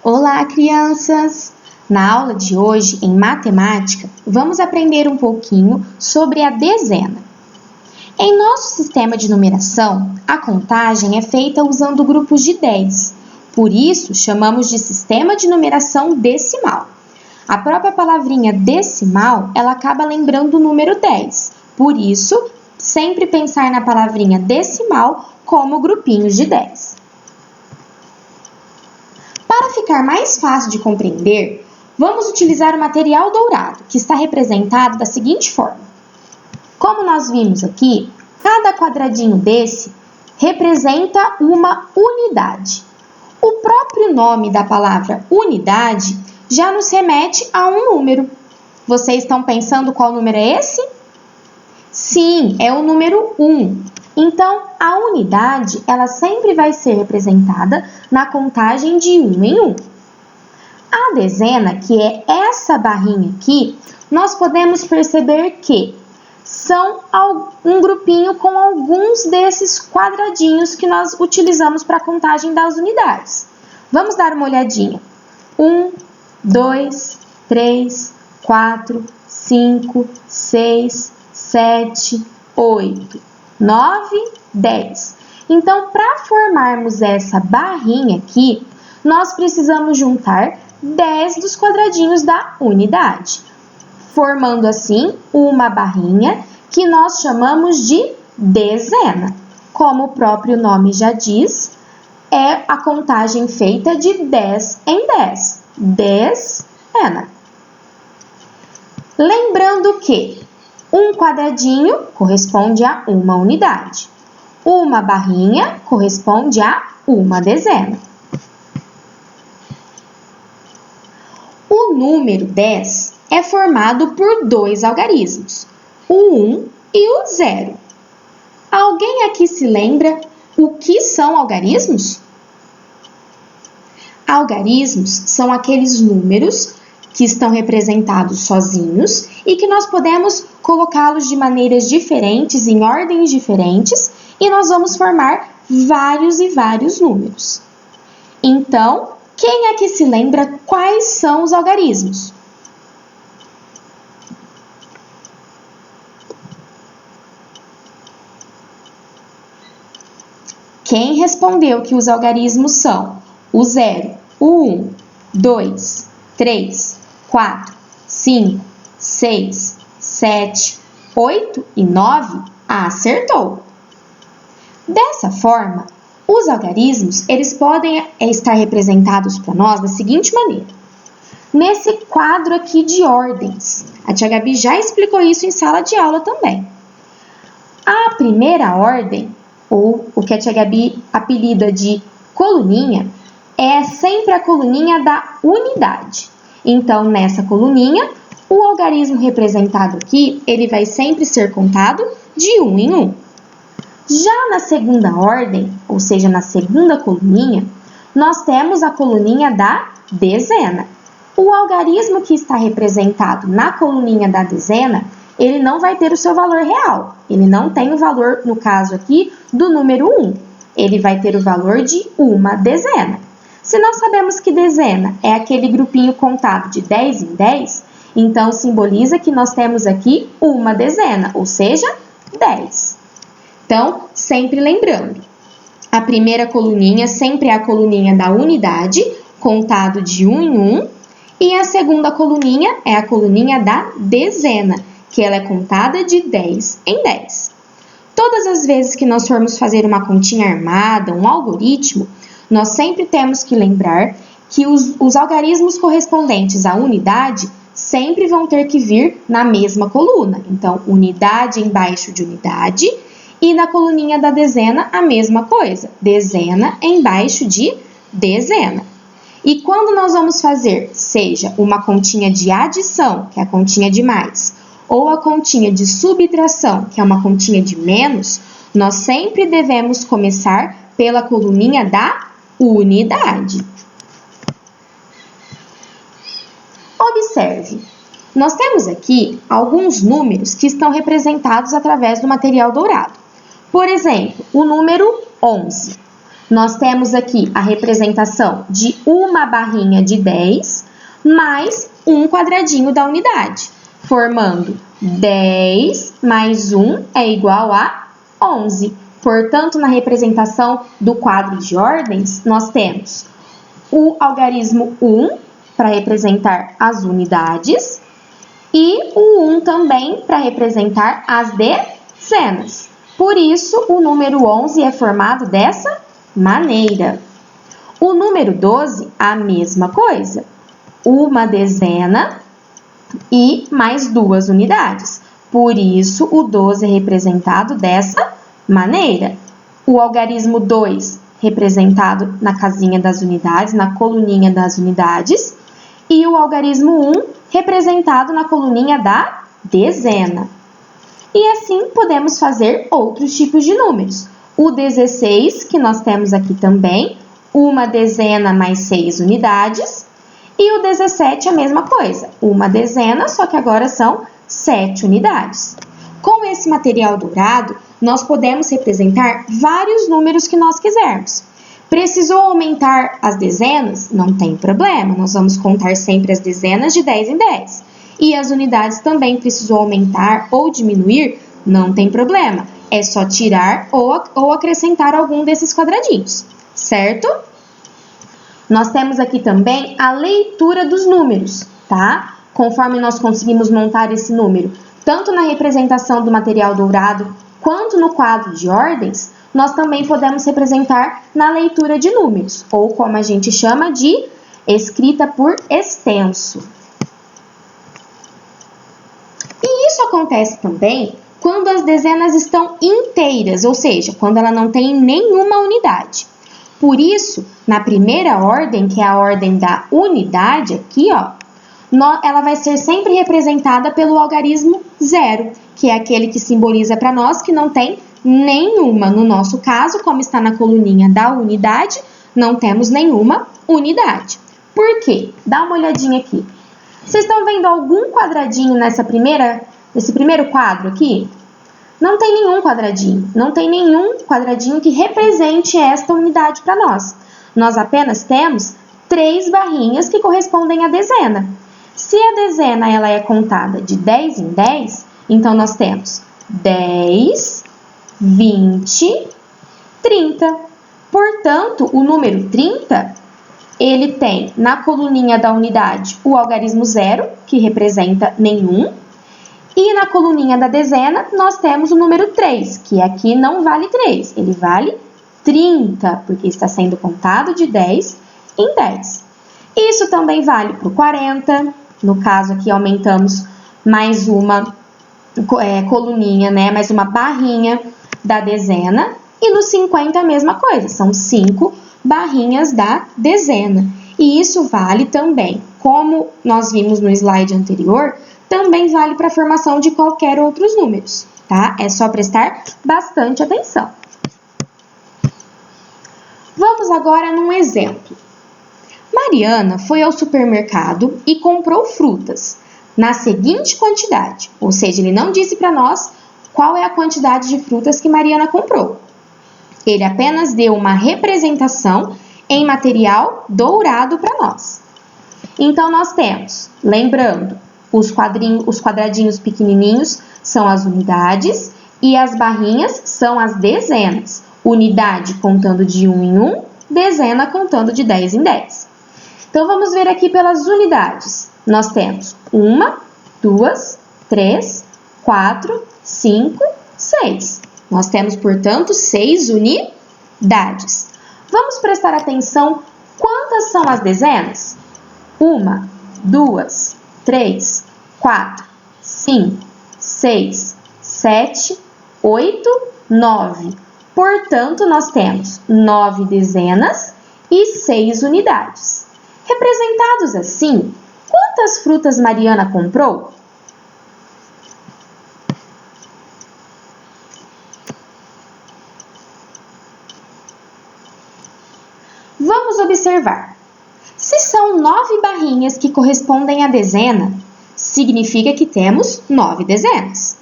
Olá, crianças! Na aula de hoje, em matemática, vamos aprender um pouquinho sobre a dezena. Em nosso sistema de numeração, a contagem é feita usando grupos de 10. Por isso, chamamos de sistema de numeração decimal. A própria palavrinha decimal, ela acaba lembrando o número 10. Por isso, sempre pensar na palavrinha decimal como grupinhos de 10. Para ficar mais fácil de compreender, vamos utilizar o material dourado, que está representado da seguinte forma. Como nós vimos aqui, cada quadradinho desse representa uma unidade. O próprio nome da palavra unidade já nos remete a um número. Vocês estão pensando qual número é esse? Sim, é o número 1. Então, a unidade, ela sempre vai ser representada na contagem de 1 em 1. A dezena, que é essa barrinha aqui, nós podemos perceber que são um grupinho com alguns desses quadradinhos que nós utilizamos para a contagem das unidades. Vamos dar uma olhadinha. 1, 2, 3, 4, 5, 6, 7, 8, 9, 10. Então, para formarmos essa barrinha aqui, nós precisamos juntar 10 dos quadradinhos da unidade, formando assim uma barrinha que nós chamamos de dezena. Como o próprio nome já diz, é a contagem feita de 10 em 10. Dezena. Lembrando que um quadradinho corresponde a uma unidade. Uma barrinha corresponde a uma dezena. O número 10 é formado por dois algarismos, o 1 e o 0. Alguém aqui se lembra o que são algarismos? Algarismos são aqueles números que estão representados sozinhos e que nós podemos colocá-los de maneiras diferentes, em ordens diferentes, e nós vamos formar vários e vários números. Então, quem é que se lembra quais são os algarismos? Quem respondeu que os algarismos são o 0, o 1, 2, 3, 4, 5, 6, 7, 8 e 9, acertou! Dessa forma, os algarismos eles podem estar representados para nós da seguinte maneira. Nesse quadro aqui de ordens, a tia Gabi já explicou isso em sala de aula também. A primeira ordem, ou o que a tia Gabi apelida de coluninha, é sempre a coluninha da unidade. Então, nessa coluninha, o algarismo representado aqui, ele vai sempre ser contado de 1 em 1. Já na segunda ordem, ou seja, na segunda coluninha, nós temos a coluninha da dezena. O algarismo que está representado na coluninha da dezena, ele não vai ter o seu valor real. Ele não tem o valor, no caso aqui, do número 1. Ele vai ter o valor de uma dezena. Se nós sabemos que dezena é aquele grupinho contado de 10 em 10, então simboliza que nós temos aqui uma dezena, ou seja, 10. Então, sempre lembrando, a primeira coluninha sempre é a coluninha da unidade, contado de 1 em 1, e a segunda coluninha é a coluninha da dezena, que ela é contada de 10 em 10. Todas as vezes que nós formos fazer uma continha armada, um algoritmo, nós sempre temos que lembrar que os algarismos correspondentes à unidade sempre vão ter que vir na mesma coluna. Então, unidade embaixo de unidade e na coluninha da dezena a mesma coisa. Dezena embaixo de dezena. E quando nós vamos fazer, seja uma continha de adição, que é a continha de mais, ou a continha de subtração, que é uma continha de menos, nós sempre devemos começar pela coluninha da unidade. Observe, nós temos aqui alguns números que estão representados através do material dourado. Por exemplo, o número 11. Nós temos aqui a representação de uma barrinha de 10 mais um quadradinho da unidade, formando 10 mais 1 é igual a 11. Portanto, na representação do quadro de ordens, nós temos o algarismo 1 para representar as unidades e o 1 também para representar as dezenas. Por isso, o número 11 é formado dessa maneira. O número 12, a mesma coisa. Uma dezena e mais 2 unidades. Por isso, o 12 é representado dessa maneira. O algarismo 2, representado na casinha das unidades, na coluninha das unidades. E o algarismo 1, representado na coluninha da dezena. E assim podemos fazer outros tipos de números. O 16, que nós temos aqui também, uma dezena mais 6 unidades. E o 17, a mesma coisa, uma dezena, só que agora são 7 unidades. Com esse material dourado, nós podemos representar vários números que nós quisermos. Precisou aumentar as dezenas? Não tem problema, nós vamos contar sempre as dezenas de 10 em 10. E as unidades também precisou aumentar ou diminuir? Não tem problema, é só tirar ou acrescentar algum desses quadradinhos, certo? Nós temos aqui também a leitura dos números, tá? Conforme nós conseguimos montar esse número, tanto na representação do material dourado, quanto no quadro de ordens, nós também podemos representar na leitura de números, ou como a gente chama de escrita por extenso. E isso acontece também quando as dezenas estão inteiras, ou seja, quando ela não tem nenhuma unidade. Por isso, na primeira ordem, que é a ordem da unidade, aqui, ó, ela vai ser sempre representada pelo algarismo 0, que é aquele que simboliza para nós que não tem nenhuma. No nosso caso, como está na coluninha da unidade, não temos nenhuma unidade. Por quê? Dá uma olhadinha aqui. Vocês estão vendo algum quadradinho nesse primeiro quadro aqui? Não tem nenhum quadradinho. Não tem nenhum quadradinho que represente esta unidade para nós. Nós apenas temos 3 barrinhas que correspondem à dezena. Se a dezena ela é contada de 10 em 10, então nós temos 10, 20, 30. Portanto, o número 30, ele tem na coluninha da unidade o algarismo 0, que representa nenhum, e na coluninha da dezena nós temos o número 3, que aqui não vale 3, ele vale 30, porque está sendo contado de 10 em 10. Isso também vale para o 40, no caso aqui aumentamos mais uma coluninha, né, mais uma barrinha da dezena, e no 50 a mesma coisa, são 5 barrinhas da dezena. E isso vale também, como nós vimos no slide anterior, também vale para a formação de qualquer outros números, tá? É só prestar bastante atenção. Vamos agora num exemplo. Mariana foi ao supermercado e comprou frutas na seguinte quantidade, ou seja, ele não disse para nós qual é a quantidade de frutas que Mariana comprou. Ele apenas deu uma representação em material dourado para nós. Então, nós temos, lembrando, os quadradinhos pequenininhos são as unidades e as barrinhas são as dezenas. Unidade contando de 1 em 1, dezena contando de 10 em 10. Então, vamos ver aqui pelas unidades. Nós temos 1, 2, 3, 4, 5, 6. Nós temos, portanto, 6 unidades. Vamos prestar atenção quantas são as dezenas? 1, 2, 3, 4, 5, 6, 7, 8, 9. Portanto, nós temos 9 dezenas e 6 unidades. Representados assim, quantas frutas Mariana comprou? Vamos observar. Se são 9 barrinhas que correspondem à dezena, significa que temos 9 dezenas.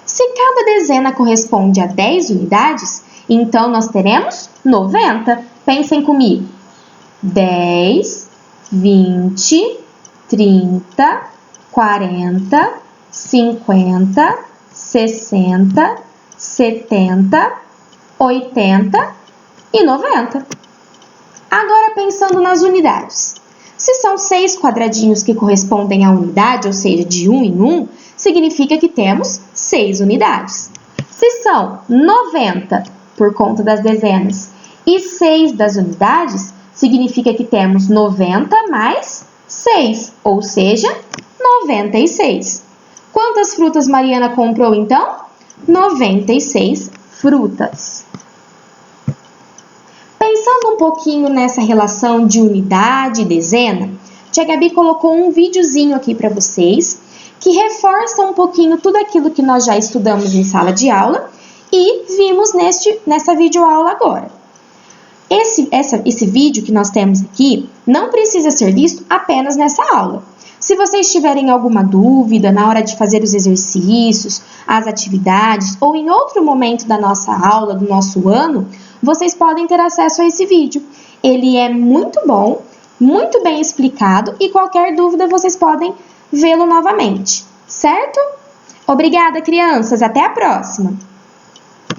Se cada dezena corresponde a 10 unidades, então nós teremos 90, Pensem comigo. 10, 20, 30, 40, 50, 60, 70, 80 e 90. Agora pensando nas unidades. Se são 6 quadradinhos que correspondem à unidade, ou seja, de 1 em 1, significa que temos 6 unidades. Se são 90 por conta das dezenas e 6 das unidades, significa que temos 90 mais 6, ou seja, 96. Quantas frutas Mariana comprou então? 96 frutas. Pensando um pouquinho nessa relação de unidade e dezena, Tia Gabi colocou um videozinho aqui para vocês que reforça um pouquinho tudo aquilo que nós já estudamos em sala de aula e vimos nessa videoaula agora. Esse vídeo que nós temos aqui não precisa ser visto apenas nessa aula. Se vocês tiverem alguma dúvida na hora de fazer os exercícios, as atividades ou em outro momento da nossa aula, do nosso ano, vocês podem ter acesso a esse vídeo. Ele é muito bom, muito bem explicado e qualquer dúvida vocês podem vê-lo novamente, certo? Obrigada, crianças! Até a próxima!